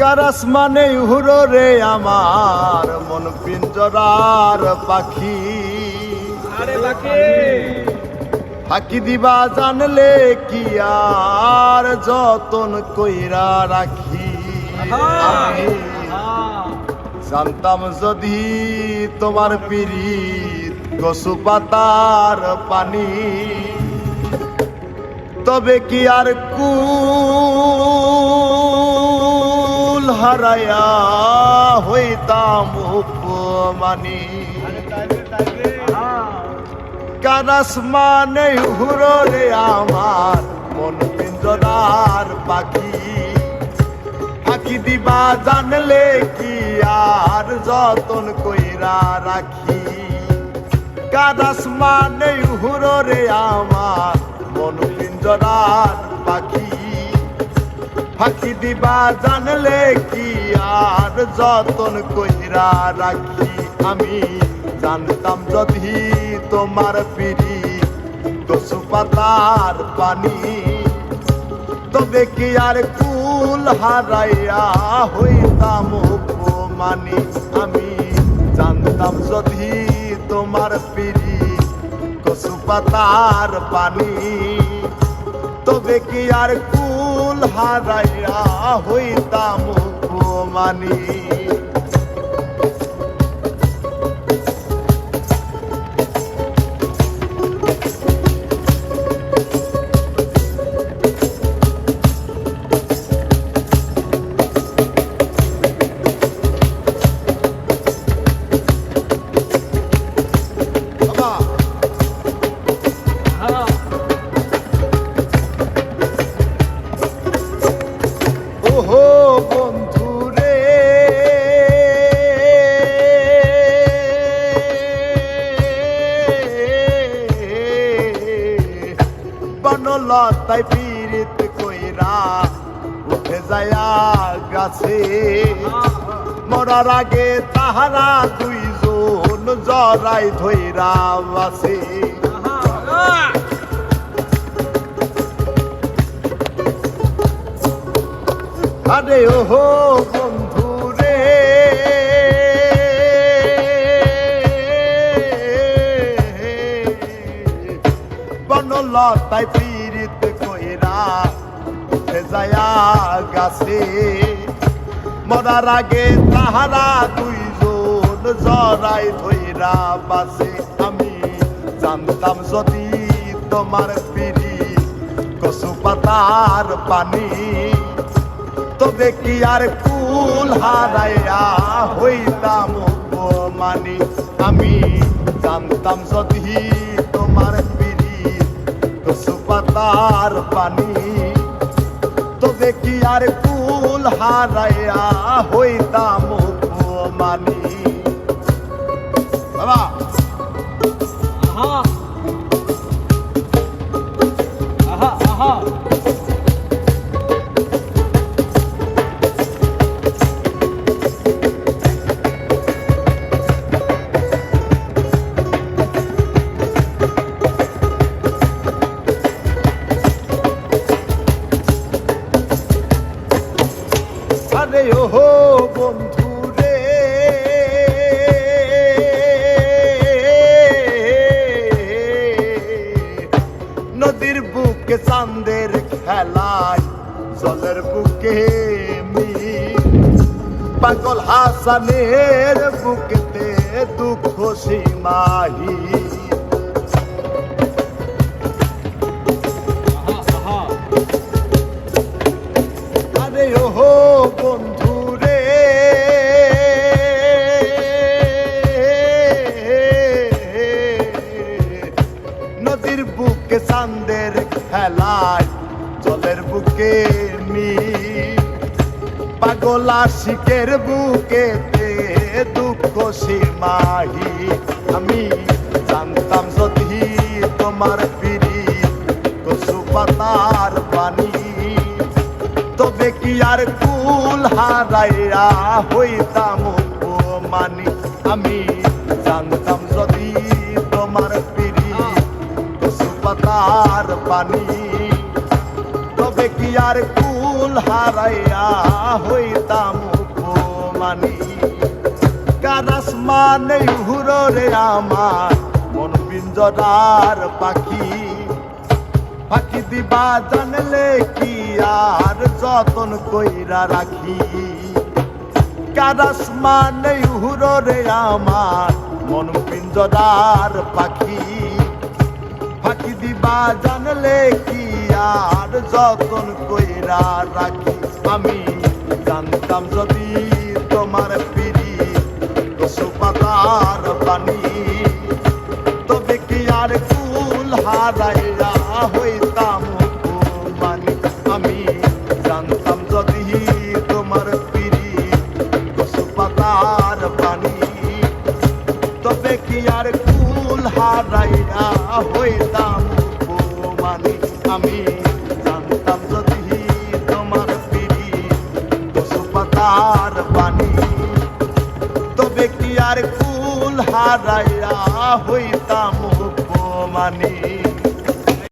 Karras মানে উহুরো রে আমার মন পিঞ্জরার পাখি। আরে বাকি ফাঁকি দিবা জানলে কি আর যতন কইরা রাখি। আমি জানতাম যদি তোমার পিরিত কচু পাতার পানি, তবে কি আর কুল হারায়া হইতাম উপমানি। কারাস মানে উহুরো রে আমার মন পিঞ্জরার পাখি। ফাঁকি দিবা জানলে কি আর যতন কইরা রাখি। কারাস মানে উহুরো রে আমার মন পিঞ্জরার পাখি। ফাঁকি দিবা জানলে কি আর যতন কইরা রাখি। আমি জানতাম যদি তোমার পিড়ি কচু পাতার পানি, তবে কি আর কুল হারাইয়া হইতাম উপমানি। আমি জানতাম যদি তোমার পিড়ি কচু পাতার পানি, তবে কি আর কুল হারাইয়া হইতাম উপমানি। লতায় পীড়িত কইরা উঠে যায়া গাছে, মরার আগে তাহারা দুইজন জড়াই ধইরা বাসে। আরে ওহো বন্ধু রে, বনলতায় পীড়িত কইরা উঠে যায়া গাছে, মরার আগে তাহারা দুইজন জড়াই ধইরা বাসে। আমি জানতাম যদি তোমার পিড়ি কচু পাতার পানি, তবে কি আর কুল হারাইয়া হইতাম উপমানি। আমি জানতাম যদি তোমার পিড়ি কচু পাতার পানি, তবে কি আর কুল হারাইয়া হইতাম উপমানি। বাবা আরে ওহো বন্ধু রে, নদীর বুকে চাঁদের খেলায় জলের বুকে পাগল হাসানের বুকেতে দুঃখ সীমাহি। আরে ওহো বন্ধু রে, নদীর বুকে চাঁদের খেলায় জলের বুকে পাগল আশিকের বুকেতে দুঃখ সীমাহি। আমি জানতাম যদি তোমার পিড়ি কচু পাতার পানি, তবে কি আর কুল হারাইয়া হইতাম উপমানি। আমি জানতাম যদি তোমার পিড়ি কচু পাতার পানি, তবে কি আর কুল হারাইয়া হইতাম মানি কারাস মানে হুরে আমার মন পিঞ্জরার পাখি ফাঁকি দিবা জানলে কি আর যতন কইরা রাখি কারাস মানে হুরে আমার মন পিঞ্জরার পাখি ফাঁকি দিবা জানলে কি আর যতন কইরা রাখি আমি জানতাম যদি তোমার পিড়ি কচু পাতার পানি তবে কি আর কুল হারাইয়া হইতাম মানি আমি জানতাম যদি তোমার পিড়ি কচু পাতার পানি তবে কি আর কুল হারাইয়া হইতাম মানি আমি জানতাম যদি তোমার পিড়ি কচু পাতার পানি তবে কি আর কুল হারাইয়া হইতাম মানি